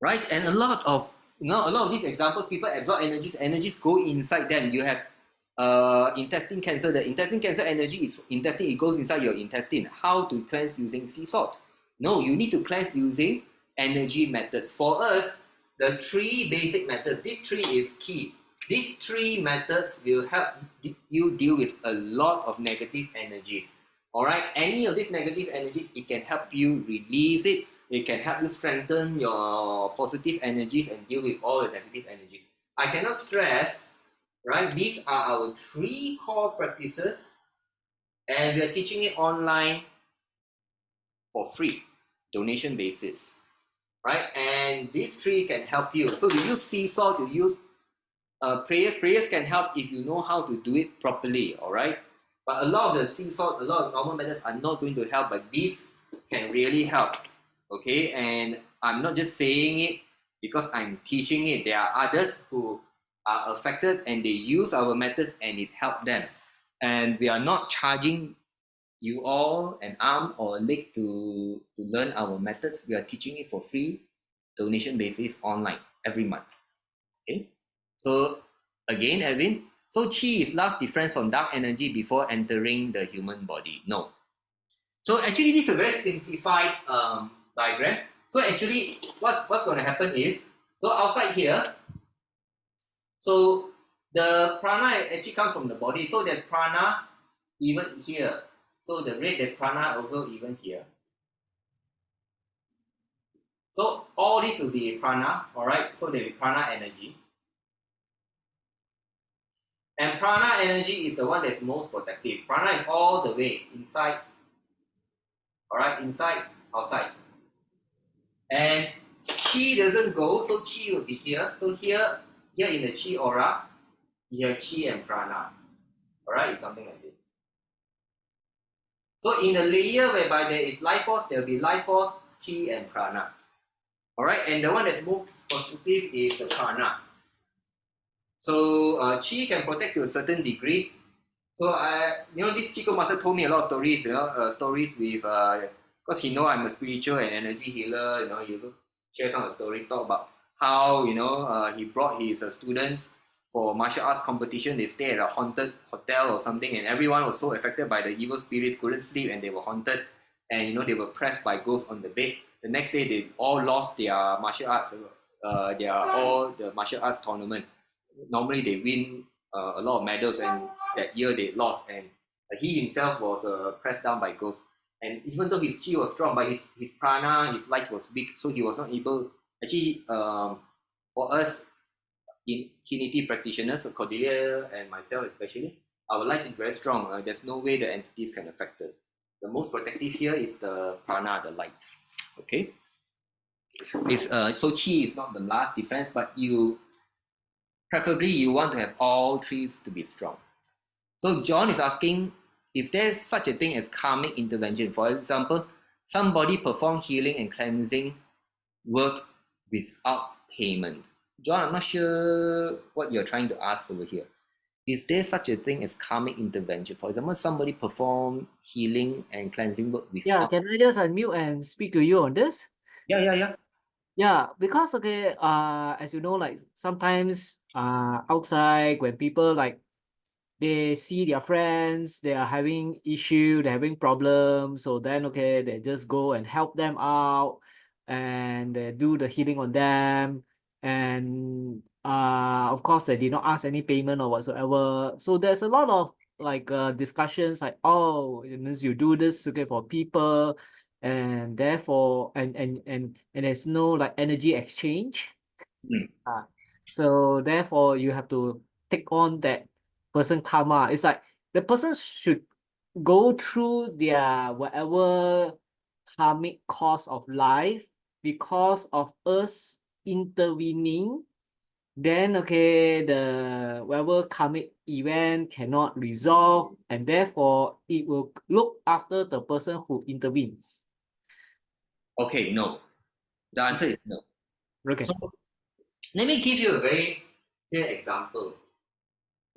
right? And a lot of these examples, people absorb energies go inside them. You have intestine cancer. The intestine cancer energy is intestine, it goes inside your intestine. How to cleanse using sea salt? No, you need to cleanse using energy methods. For us, the 3 basic methods, this 3 is key. These 3 methods will help you deal with a lot of negative energies. All right, any of these negative energies, it can help you release it. It can help you strengthen your positive energies and deal with all the negative energies. I cannot stress, right? These are our 3 core practices, and we are teaching it online for free, donation basis, right? And these 3 can help you. So you use sea salt, you use prayers. Prayers can help if you know how to do it properly, all right? But a lot of the sea salt, a lot of normal methods are not going to help, but these can really help, okay? And I'm not just saying it because I'm teaching it. There are others who are affected and they use our methods and it helped them. And we are not charging you all an arm or a leg to learn our methods. We are teaching it for free, donation basis, online every month, okay? So again, Edwin, so qi is last difference from dark energy before entering the human body. No. So actually, this is a very simplified diagram. So actually, what's going to happen is, so outside here, so the prana actually comes from the body. So there's prana even here. So the red, there's prana also even here. So all this will be prana, all right? So there will be prana energy. And prana energy is the one that's most protective. Prana is all the way inside, all right, inside, outside. And chi doesn't go, so chi will be here. So here in the chi aura, you have chi and prana, all right, it's something like this. So in the layer whereby there is life force, there will be life force, chi and prana, all right. And the one that's most protective is the prana. So chi can protect to a certain degree. So this Chico Master told me a lot of stories. Stories with because he know I'm a spiritual and energy healer. He also share some of the stories, talk about how he brought his students for martial arts competition. They stay at a haunted hotel or something, and everyone was so affected by the evil spirits, couldn't sleep, and they were haunted, and they were pressed by ghosts on the bed. The next day, they all lost their martial arts. All the martial arts tournament. Normally, they win a lot of medals, and that year they lost, and he himself was pressed down by ghosts. And even though his chi was strong, but his prana, his light was weak, so he was not able. Actually, for us in Kiniti practitioners, so Cordelia and myself especially, our light is very strong. There's no way the entities can affect us. The most protective here is the prana, the light. Okay. So chi is not the last defense, but preferably you want to have all 3 to be strong. So John is asking, is there such a thing as karmic intervention? For example, somebody perform healing and cleansing work without payment. John, I'm not sure what you're trying to ask over here. is there such a thing as karmic intervention? For example, somebody perform healing and cleansing work Yeah, without. can I just unmute and speak to you on this? Yeah. Yeah, because okay, as you know, like sometimes outside when people like they see their friends, they are having issue, they're having problems, so then okay, they just go and help them out and they do the healing on them. And of course they did not ask any payment or whatsoever. So there's a lot of like discussions like, oh, it means you do this okay for people, and therefore and there's no like energy exchange. Mm. So therefore you have to take on that person karma. It's like the person should go through their whatever karmic course of life because of us intervening. Then okay, the whatever karmic event cannot resolve, and therefore it will look after the person who intervenes. Okay, no. The answer is no. Okay. So let me give you a very clear example,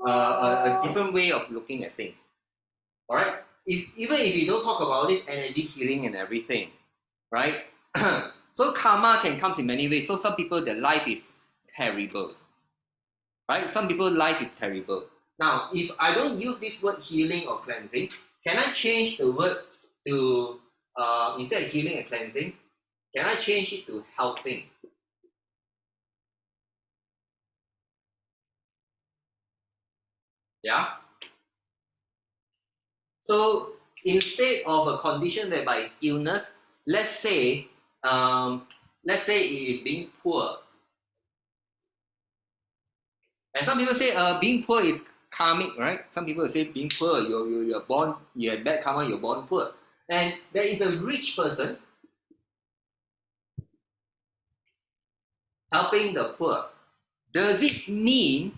a different way of looking at things. All right. Even if you don't talk about this energy healing and everything, right? So karma can come in many ways. So some people their life is terrible, right? Some people's life is terrible. Now, if I don't use this word healing or cleansing, can I change the word to instead of healing and cleansing? Can I change it to helping? Yeah. So instead of a condition whereby it's illness, let's say um, let's say it is being poor. And some people say being poor is karmic, right? Some people say being poor, you're born, you have bad karma, you're born poor. And there is a rich person helping the poor. Does it mean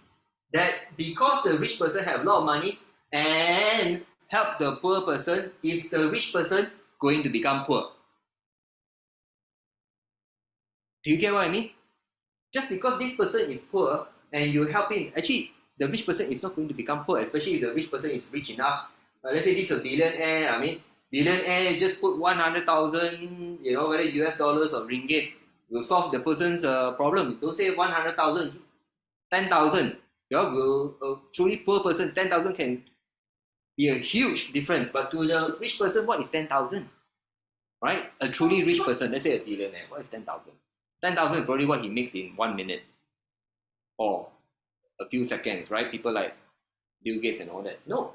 that because the rich person have a lot of money and help the poor person, is the rich person going to become poor? Do you get what I mean? Just because this person is poor and you help him, actually the rich person is not going to become poor, especially if the rich person is rich enough. Let's say this is a billionaire. I mean, billionaire just put 100,000, whether US dollars or ringgit, will solve the person's problem. Don't say 100,000, 10,000. Will a truly poor person, 10,000 can be a huge difference. But to the rich person, what is 10,000? Right? A truly rich person, let's say a billionaire, what is 10,000? 10,000 is probably what he makes in 1 minute or a few seconds, right? People like Bill Gates and all that. No,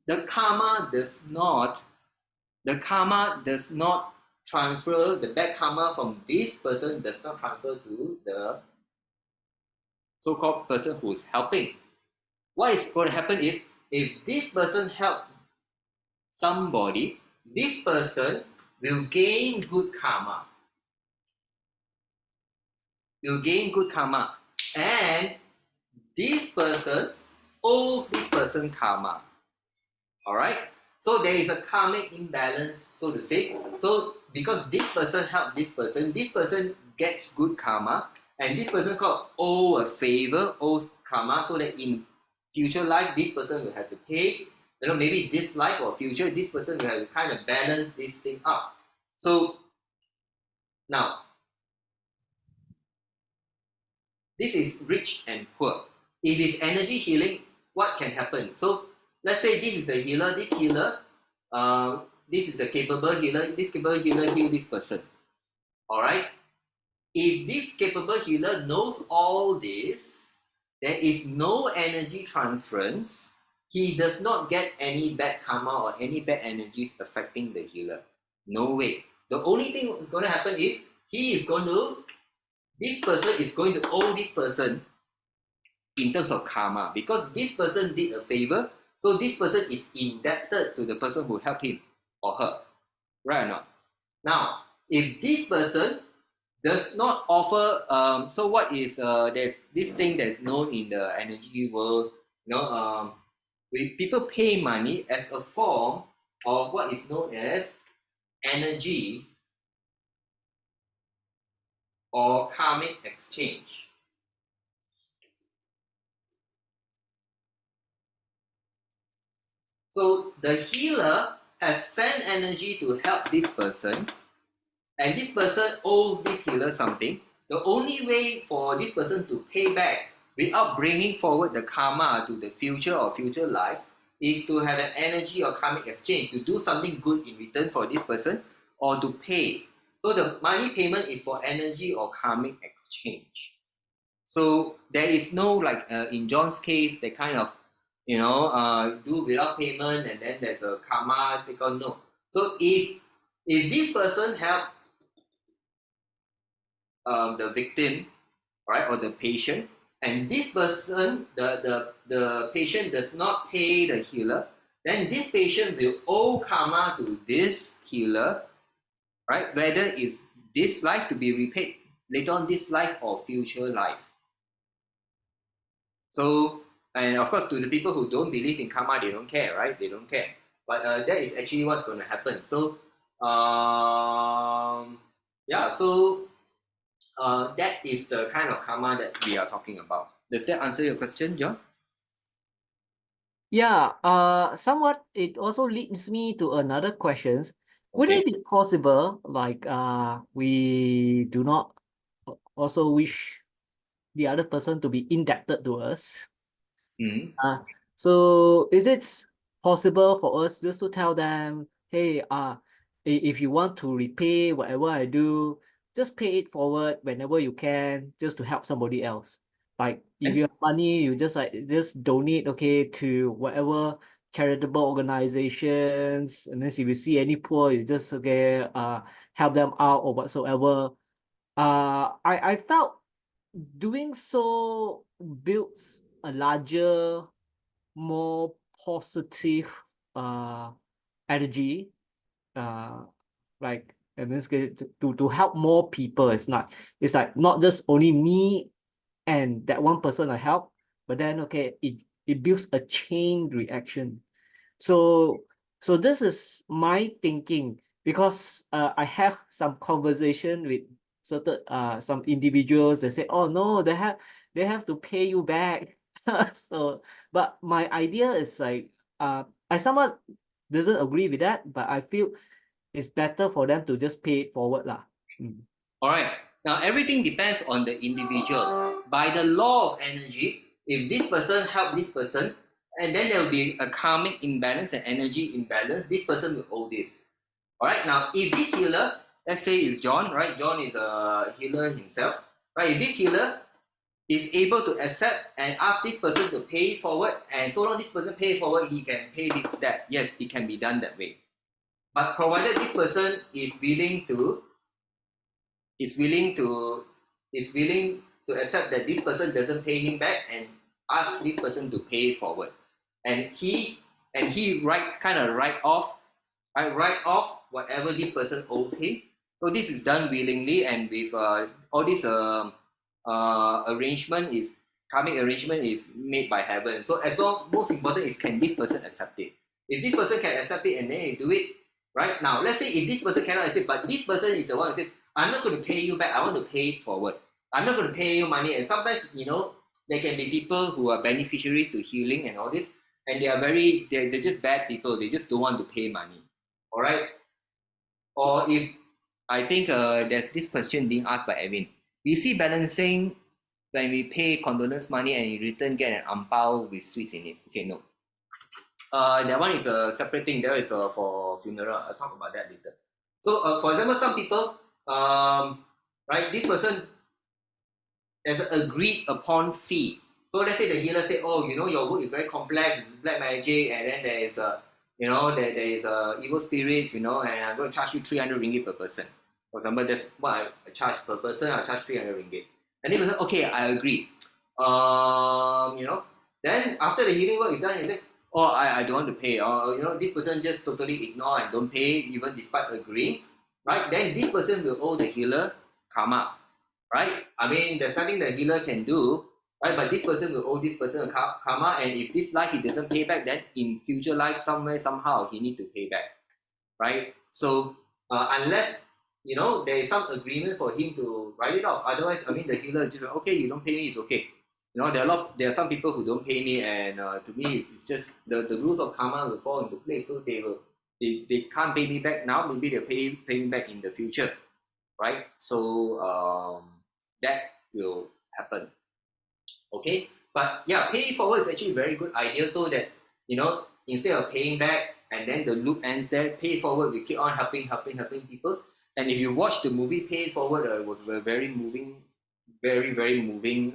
the karma does not. The karma does not transfer. The bad karma from this person does not transfer to the so-called person who is helping. What is going to happen is if this person help somebody, this person will gain good karma. Will gain good karma, and this person owes this person karma. All right. So there is a karmic imbalance, so to say. So because this person helped this person gets good karma, and this person called owe a favor, owes karma, so that in future life this person will have to pay. Maybe this life or future, this person will have to kind of balance this thing up. So now this is rich and poor. If it's energy healing, what can happen? So let's say this is a healer, this is a capable healer, this capable healer heal this person. All right. If this capable healer knows all this, there is no energy transference. He does not get any bad karma or any bad energies affecting the healer. No way. The only thing that's going to happen is this person is going to owe this person in terms of karma, because this person did a favor, so this person is indebted to the person who helped him or her, right or not? Now, if this person does not offer, so what is there's this thing that's known in the energy world, people pay money as a form of what is known as energy or karmic exchange. So the healer has sent energy to help this person, and this person owes this healer something. The only way for this person to pay back without bringing forward the karma to the future or future life is to have an energy or karmic exchange, to do something good in return for this person or to pay. So the money payment is for energy or karmic exchange. So there is no like in John's case, they kind of do without payment and then there's a karma take on. No. So if this person help the victim, right, or the patient, and this person, the patient does not pay the healer, then this patient will owe karma to this healer, right? Whether it's this life to be repaid later on this life or future life. So, and of course, to the people who don't believe in karma, they don't care, right? They don't care. But that is actually what's going to happen. So, yeah, so that is the kind of karma that we are talking about. Does that answer your question, John? Yeah, somewhat it also leads me to another questions. Would Okay. it be possible, like we do not also wish the other person to be indebted to us? Mm-hmm. So is it possible for us just to tell them, hey, if you want to repay whatever I do, just pay it forward whenever you can, just to help somebody else. Like if you And have money, you just donate, okay, to whatever charitable organizations, and then if you see any poor, you just help them out or whatsoever. I felt doing so builds a larger, more positive uh energy, uh like in this case to help more people. It's like not just only me and that one person I help, but then it builds a chain reaction. So this is my thinking, because I have some conversation with certain some individuals. They say, oh no, they have to pay you back. So but my idea is like, I somewhat doesn't agree with that, but I feel it's better for them to just pay it forward lah. all right. Now everything depends on the individual. By the law of energy, if this person help this person, and then there will be a karmic imbalance and energy imbalance, this person will owe this. All right. Now, if this healer, let's say is John, right? John is a healer himself, right? If this healer is able to accept and ask this person to pay forward, and so long this person pay forward, he can pay this debt. Yes, it can be done that way. But provided this person is willing to is willing to is willing to accept that this person doesn't pay him back and ask this person to pay forward, and he write off, I write off whatever this person owes him. So this is done willingly and with all this arrangement is karmic arrangement is made by heaven. So as long, most important is, can this person accept it? If this person can accept it and then they do it, right? Now let's say if this person cannot accept, but this person is the one who says, I'm not going to pay you back, I want to pay it forward. I'm not going to pay you money. And sometimes, there can be people who are beneficiaries to healing and all this, and they're just bad people. They just don't want to pay money. All right. Or if I think there's this question being asked by Evan. We see balancing when we pay condolence money and in return get an ampao with sweets in it. Okay, no. That one is a separate thing. That is for funeral. I'll talk about that later. So, for example, some people, right, this person has an agreed upon fee. So let's say the healer say, oh, your work is very complex, it's black magic, and then there is there is evil spirits, and I'm going to charge you 300 ringgit per person. For example, that's what I charge per person. I charge 300 ringgit. And the person, okay, I agree. Then after the healing work is done, you say, oh, I don't want to pay. Or this person just totally ignore and don't pay even despite agreeing, right? Then this person will owe the healer karma, right? I mean, there's nothing the healer can do, right? But this person will owe this person a karma, and if this life he doesn't pay back, then in future life, somewhere, somehow, he need to pay back, right? So unless there is some agreement for him to write it off, otherwise, I mean, the healer just okay, you don't pay me, it's okay. there are some people who don't pay me, and to me, it's just the rules of karma will fall into place. So they can't pay me back now. Maybe they'll pay me back in the future, right? So that will happen. Okay, but yeah, pay forward is actually a very good idea, so that instead of paying back and then the loop ends there, pay forward, we keep on helping people. And if you watch the movie Pay Forward, it was a very moving, very moving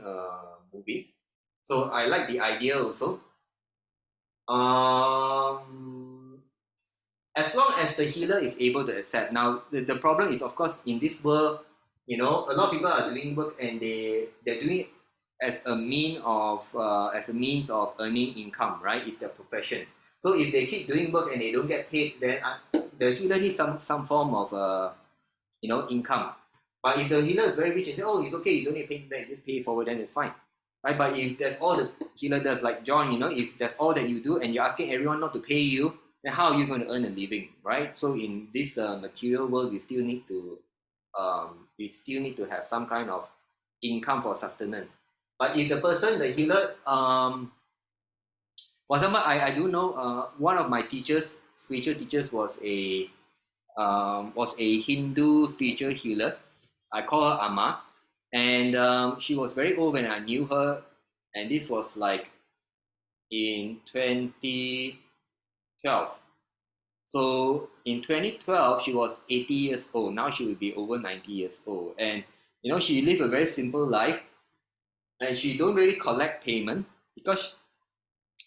movie. So I like the idea also. um as long as the healer is able to accept. Now the problem is, of course, in this world, a lot of people are doing work, and they're doing it as a means of earning income, right? It's their profession. So if they keep doing work and they don't get paid, then the healer needs some form of income. But if the healer is very rich and say, oh, it's okay, you don't need to pay me back, just pay forward, then it's fine, right? But if that's all the healer does, like John, if that's all that you do and you're asking everyone not to pay you, then how are you going to earn a living, right? So in this material world, we still need to have some kind of income for sustenance. But if the person, the healer, for example, I do know one of my teachers, spiritual teachers, was a Hindu spiritual healer. I call her Amma, and she was very old when I knew her, and this was like in 2012. So in 2012, she was 80 years old. Now she will be over 90 years old, and she lived a very simple life, and she don't really collect payment because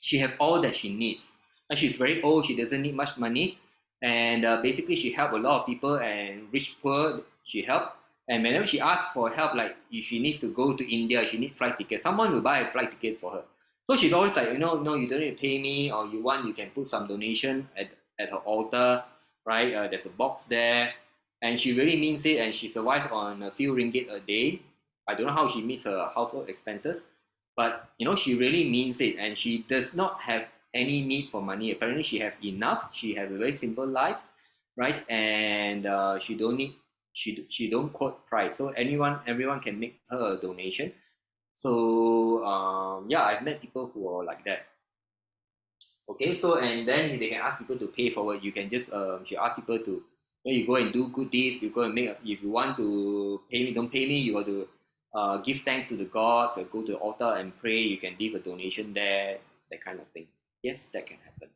she have all that she needs. And she's very old. She doesn't need much money, and basically she helped a lot of people, and rich, poor, she helped. And whenever she asks for help, like if she needs to go to India, she needs flight tickets, someone will buy a flight tickets for her. So she's always like, no, you don't need to pay me, or you can put some donation at her altar, right? There's a box there, and she really means it, and she survives on a few ringgit a day. I don't know how she meets her household expenses, but she really means it, and she does not have any need for money. Apparently she have enough. She has a very simple life, right? And she don't quote price, so everyone can make her a donation. So yeah, I've met people who are like that. Okay, so and then they can ask people to pay forward. You can just she ask people to, when you go and do good deeds, you go and make. If you want to pay me, don't pay me. You got to give thanks to the gods, or go to the altar and pray. You can leave a donation there, that kind of thing. Yes, that can happen.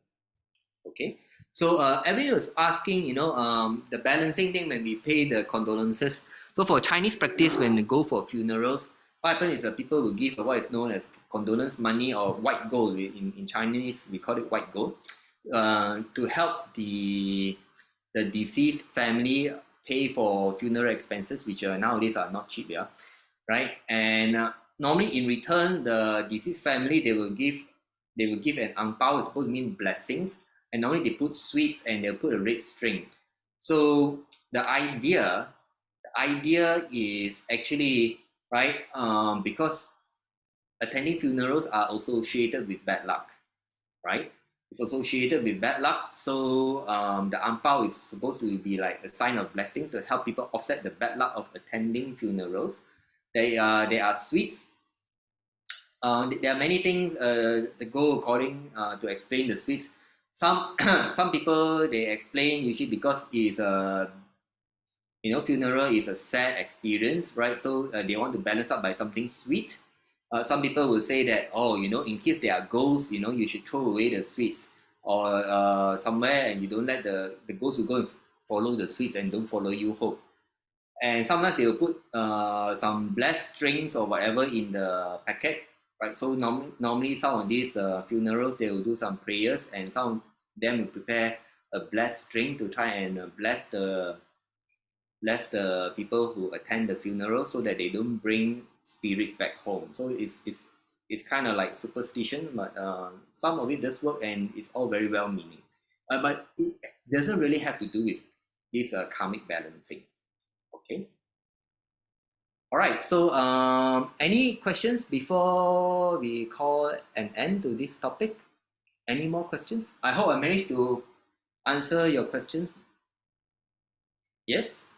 Okay, so Evan was asking, the balancing thing when we pay the condolences. So for Chinese practice, when we go for funerals, what happens is that people will give what is known as condolence money, or white gold. In Chinese, we call it white gold, to help the deceased family pay for funeral expenses, which nowadays are not cheap, yeah, right? And normally in return, the deceased family, they will give an ang pao. It's supposed to mean blessings, and normally they put sweets and they'll put a red string. So the idea is actually, right, because attending funerals are associated with bad luck, right? It's associated with bad luck. So the ang pao is supposed to be like a sign of blessings to help people offset the bad luck of attending funerals. They are sweets. There are many things that go according to explain the sweets. Some some people, they explain usually because it's a, funeral is a sad experience, right? So they want to balance up by something sweet. Some people will say that, oh, in case there are ghosts, you should throw away the sweets, or somewhere, and you don't let the ghosts will go and follow the sweets and don't follow you home. And sometimes they will put some blessed strings or whatever in the packet, right? So normally some of these funerals, they will do some prayers, and some of them will prepare a blessed string to try and bless the people who attend the funeral, so that they don't bring spirits back home. So it's kind of like superstition, but some of it does work, and it's all very well meaning. But it doesn't really have to do with this karmic balancing. Okay. All right. So any questions before we call an end to this topic? Any more questions? I hope I managed to answer your questions. Yes.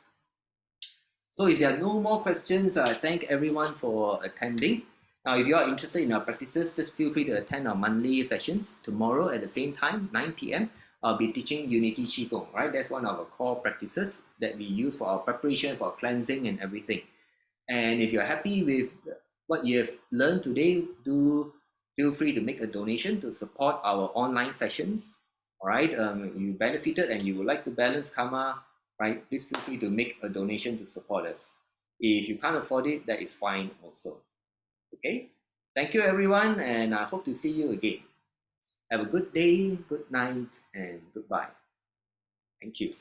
So if there are no more questions, I thank everyone for attending. Now, if you are interested in our practices, just feel free to attend our monthly sessions. Tomorrow at the same time, 9 p.m., I'll be teaching Unity Qigong, right? That's one of our core practices that we use for our preparation, for cleansing and everything. And if you're happy with what you have learned today, do feel free to make a donation to support our online sessions. All right, you benefited and you would like to balance karma, right? Please feel free to make a donation to support us. If you can't afford it, that is fine also. Okay, thank you everyone, and I hope to see you again. Have a good day, good night, and goodbye. Thank you.